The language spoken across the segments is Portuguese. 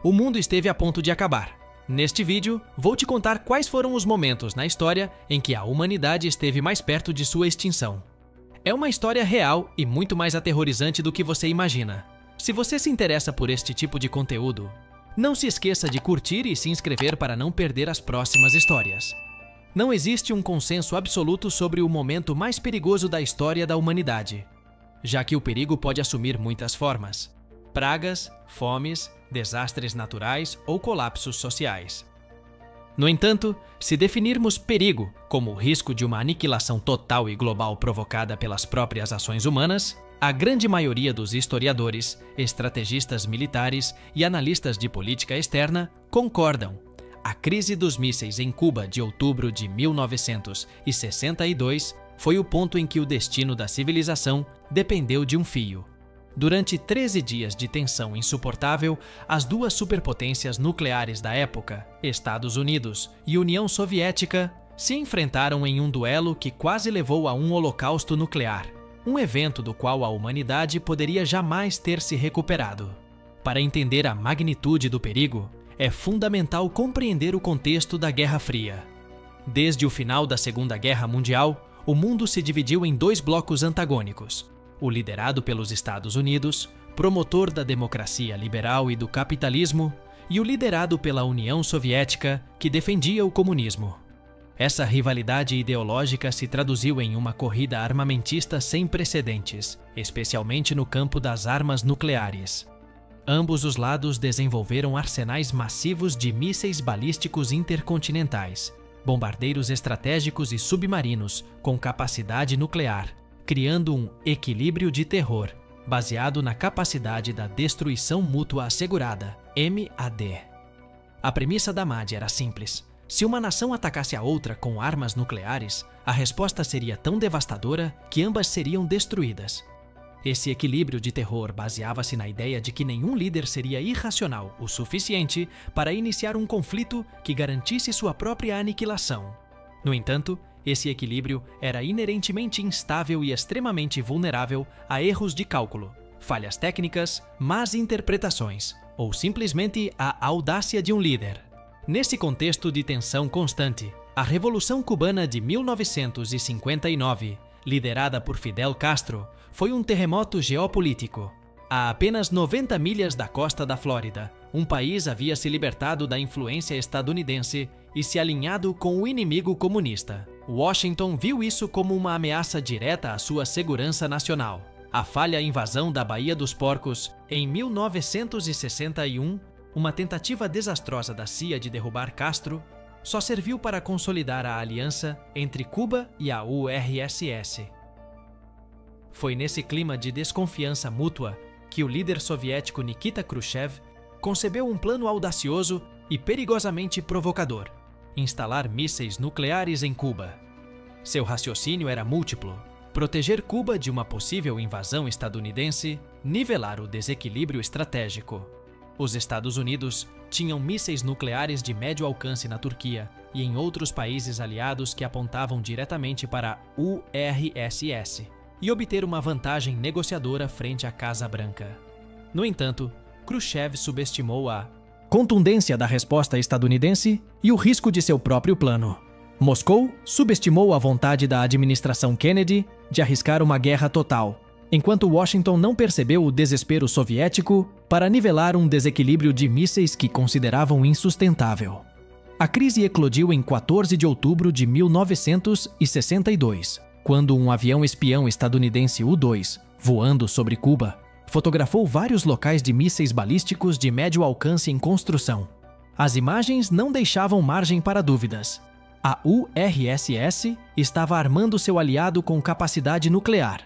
O mundo esteve a ponto de acabar. Neste vídeo, vou te contar quais foram os momentos na história em que a humanidade esteve mais perto de sua extinção. É uma história real e muito mais aterrorizante do que você imagina. Se você se interessa por este tipo de conteúdo, não se esqueça de curtir e se inscrever para não perder as próximas histórias. Não existe um consenso absoluto sobre o momento mais perigoso da história da humanidade, já que o perigo pode assumir muitas formas: pragas, fomes, desastres naturais ou colapsos sociais. No entanto, se definirmos perigo como o risco de uma aniquilação total e global provocada pelas próprias ações humanas, a grande maioria dos historiadores, estrategistas militares e analistas de política externa concordam. A crise dos mísseis em Cuba de outubro de 1962 foi o ponto em que o destino da civilização dependeu de um fio. Durante 13 dias de tensão insuportável, as duas superpotências nucleares da época, Estados Unidos e União Soviética, se enfrentaram em um duelo que quase levou a um holocausto nuclear, um evento do qual a humanidade poderia jamais ter se recuperado. Para entender a magnitude do perigo, é fundamental compreender o contexto da Guerra Fria. Desde o final da Segunda Guerra Mundial, o mundo se dividiu em dois blocos antagônicos: o liderado pelos Estados Unidos, promotor da democracia liberal e do capitalismo, e o liderado pela União Soviética, que defendia o comunismo. Essa rivalidade ideológica se traduziu em uma corrida armamentista sem precedentes, especialmente no campo das armas nucleares. Ambos os lados desenvolveram arsenais massivos de mísseis balísticos intercontinentais, bombardeiros estratégicos e submarinos com capacidade nuclear, criando um equilíbrio de terror, baseado na capacidade da destruição mútua assegurada, MAD. A premissa da MAD era simples: se uma nação atacasse a outra com armas nucleares, a resposta seria tão devastadora que ambas seriam destruídas. Esse equilíbrio de terror baseava-se na ideia de que nenhum líder seria irracional o suficiente para iniciar um conflito que garantisse sua própria aniquilação. No entanto, esse equilíbrio era inerentemente instável e extremamente vulnerável a erros de cálculo, falhas técnicas, más interpretações ou simplesmente a audácia de um líder. Nesse contexto de tensão constante, a Revolução Cubana de 1959, liderada por Fidel Castro, foi um terremoto geopolítico. A apenas 90 milhas da costa da Flórida, um país havia se libertado da influência estadunidense e se alinhado com o inimigo comunista. Washington viu isso como uma ameaça direta à sua segurança nacional. A falha invasão da Baía dos Porcos, em 1961, uma tentativa desastrosa da CIA de derrubar Castro, só serviu para consolidar a aliança entre Cuba e a URSS. Foi nesse clima de desconfiança mútua que o líder soviético Nikita Khrushchev concebeu um plano audacioso e perigosamente provocador: instalar mísseis nucleares em Cuba. Seu raciocínio era múltiplo: proteger Cuba de uma possível invasão estadunidense, nivelar o desequilíbrio estratégico. Os Estados Unidos tinham mísseis nucleares de médio alcance na Turquia e em outros países aliados que apontavam diretamente para a URSS, e obter uma vantagem negociadora frente à Casa Branca. No entanto, Khrushchev subestimou a contundência da resposta estadunidense e o risco de seu próprio plano. Moscou subestimou a vontade da administração Kennedy de arriscar uma guerra total, enquanto Washington não percebeu o desespero soviético para nivelar um desequilíbrio de mísseis que consideravam insustentável. A crise eclodiu em 14 de outubro de 1962, quando um avião espião estadunidense U-2, voando sobre Cuba, fotografou vários locais de mísseis balísticos de médio alcance em construção. As imagens não deixavam margem para dúvidas. A URSS estava armando seu aliado com capacidade nuclear.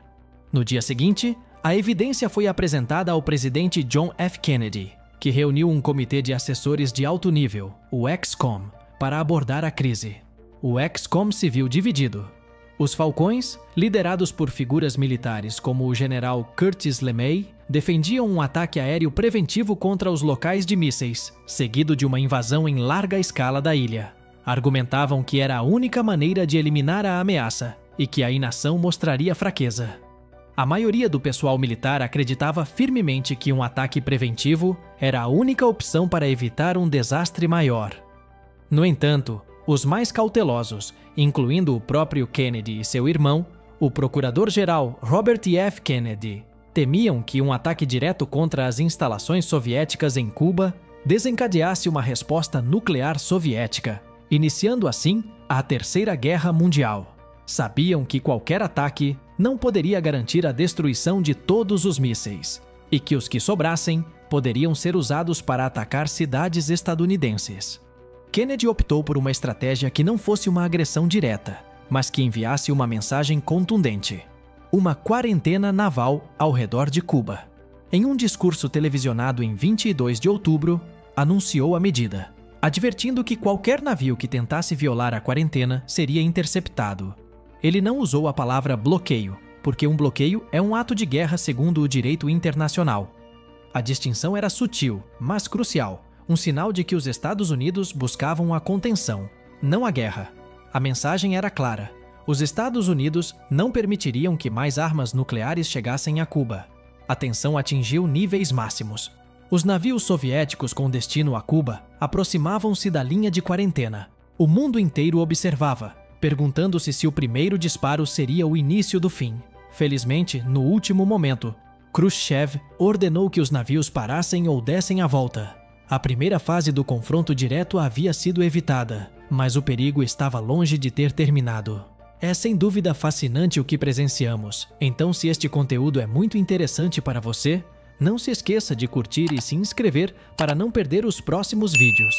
No dia seguinte, a evidência foi apresentada ao presidente John F. Kennedy, que reuniu um comitê de assessores de alto nível, o ExComm, para abordar a crise. O ExComm se viu dividido. Os Falcões, liderados por figuras militares como o general Curtis LeMay, defendiam um ataque aéreo preventivo contra os locais de mísseis, seguido de uma invasão em larga escala da ilha. Argumentavam que era a única maneira de eliminar a ameaça e que a inação mostraria fraqueza. A maioria do pessoal militar acreditava firmemente que um ataque preventivo era a única opção para evitar um desastre maior. No entanto, os mais cautelosos, incluindo o próprio Kennedy e seu irmão, o procurador-geral Robert F. Kennedy, temiam que um ataque direto contra as instalações soviéticas em Cuba desencadeasse uma resposta nuclear soviética, iniciando assim a Terceira Guerra Mundial. Sabiam que qualquer ataque não poderia garantir a destruição de todos os mísseis, e que os que sobrassem poderiam ser usados para atacar cidades estadunidenses. Kennedy optou por uma estratégia que não fosse uma agressão direta, mas que enviasse uma mensagem contundente: uma quarentena naval ao redor de Cuba. Em um discurso televisionado em 22 de outubro, anunciou a medida, advertindo que qualquer navio que tentasse violar a quarentena seria interceptado. Ele não usou a palavra bloqueio, porque um bloqueio é um ato de guerra segundo o direito internacional. A distinção era sutil, mas crucial, um sinal de que os Estados Unidos buscavam a contenção, não a guerra. A mensagem era clara: os Estados Unidos não permitiriam que mais armas nucleares chegassem a Cuba. A tensão atingiu níveis máximos. Os navios soviéticos com destino a Cuba aproximavam-se da linha de quarentena. O mundo inteiro observava, perguntando-se se o primeiro disparo seria o início do fim. Felizmente, no último momento, Khrushchev ordenou que os navios parassem ou dessem a volta. A primeira fase do confronto direto havia sido evitada, mas o perigo estava longe de ter terminado. É sem dúvida fascinante o que presenciamos, então se este conteúdo é muito interessante para você, não se esqueça de curtir e se inscrever para não perder os próximos vídeos.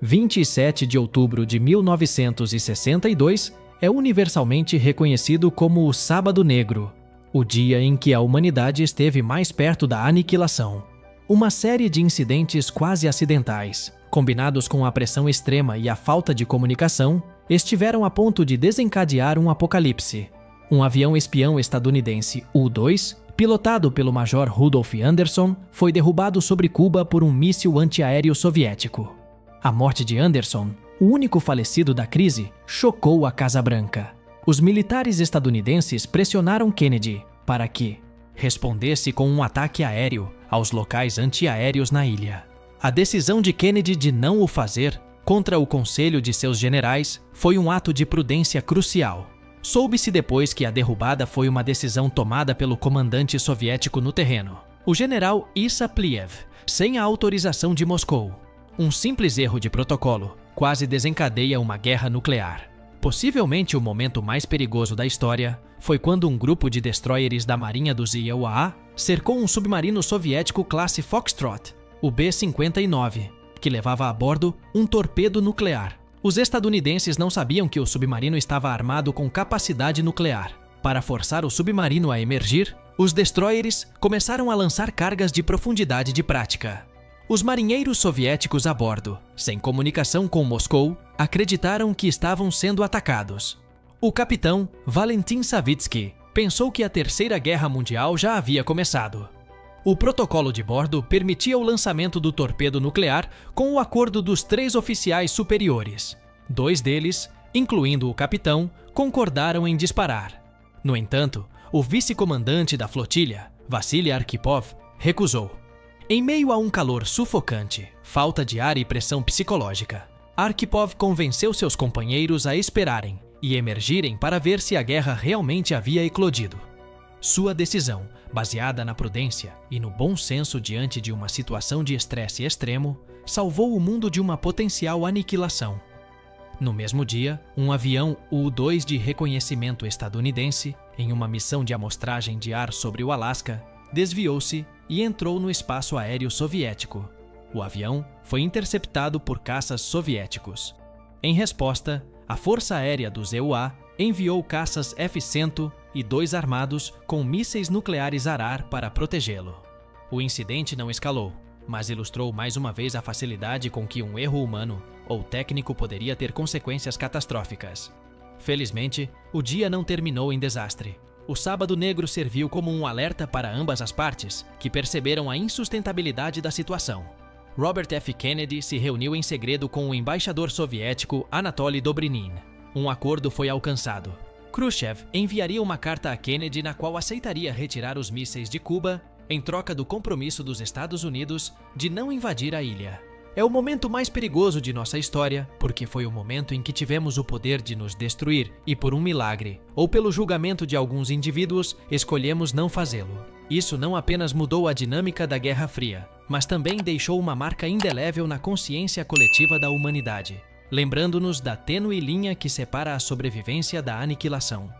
27 de outubro de 1962 é universalmente reconhecido como o Sábado Negro, o dia em que a humanidade esteve mais perto da aniquilação. Uma série de incidentes quase acidentais, combinados com a pressão extrema e a falta de comunicação, estiveram a ponto de desencadear um apocalipse. Um avião espião estadunidense U-2, pilotado pelo Major Rudolf Anderson, foi derrubado sobre Cuba por um míssil antiaéreo soviético. A morte de Anderson, o único falecido da crise, chocou a Casa Branca. Os militares estadunidenses pressionaram Kennedy para que respondesse com um ataque aéreo aos locais antiaéreos na ilha. A decisão de Kennedy de não o fazer, contra o conselho de seus generais, foi um ato de prudência crucial. Soube-se depois que a derrubada foi uma decisão tomada pelo comandante soviético no terreno, o general Issa Pliev, sem a autorização de Moscou. Um simples erro de protocolo quase desencadeia uma guerra nuclear. Possivelmente o momento mais perigoso da história foi quando um grupo de destroyers da marinha dos IEUA cercou um submarino soviético classe Foxtrot, o B-59, que levava a bordo um torpedo nuclear. Os estadunidenses não sabiam que o submarino estava armado com capacidade nuclear. Para forçar o submarino a emergir, os destroyers começaram a lançar cargas de profundidade de prática. Os marinheiros soviéticos a bordo, sem comunicação com Moscou, acreditaram que estavam sendo atacados. O capitão Valentin Savitsky pensou que a Terceira Guerra Mundial já havia começado. O protocolo de bordo permitia o lançamento do torpedo nuclear com o acordo dos 3 oficiais superiores. 2 deles, incluindo o capitão, concordaram em disparar. No entanto, o vice-comandante da flotilha, Vassily Arkhipov, recusou. Em meio a um calor sufocante, falta de ar e pressão psicológica, Arkhipov convenceu seus companheiros a esperarem e emergirem para ver se a guerra realmente havia eclodido. Sua decisão, baseada na prudência e no bom senso diante de uma situação de estresse extremo, salvou o mundo de uma potencial aniquilação. No mesmo dia, um avião U-2 de reconhecimento estadunidense, em uma missão de amostragem de ar sobre o Alasca, desviou-se e entrou no espaço aéreo soviético. O avião foi interceptado por caças soviéticos. Em resposta, a Força Aérea dos EUA enviou caças F-100 e 2 armados com mísseis nucleares Arar para protegê-lo. O incidente não escalou, mas ilustrou mais uma vez a facilidade com que um erro humano ou técnico poderia ter consequências catastróficas. Felizmente, o dia não terminou em desastre. O Sábado Negro serviu como um alerta para ambas as partes, que perceberam a insustentabilidade da situação. Robert F. Kennedy se reuniu em segredo com o embaixador soviético Anatoly Dobrinin. Um acordo foi alcançado. Khrushchev enviaria uma carta a Kennedy na qual aceitaria retirar os mísseis de Cuba em troca do compromisso dos Estados Unidos de não invadir a ilha. É o momento mais perigoso de nossa história, porque foi o momento em que tivemos o poder de nos destruir e, por um milagre, ou pelo julgamento de alguns indivíduos, escolhemos não fazê-lo. Isso não apenas mudou a dinâmica da Guerra Fria, mas também deixou uma marca indelével na consciência coletiva da humanidade, lembrando-nos da tênue linha que separa a sobrevivência da aniquilação.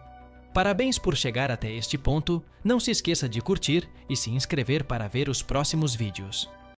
Parabéns por chegar até este ponto, não se esqueça de curtir e se inscrever para ver os próximos vídeos.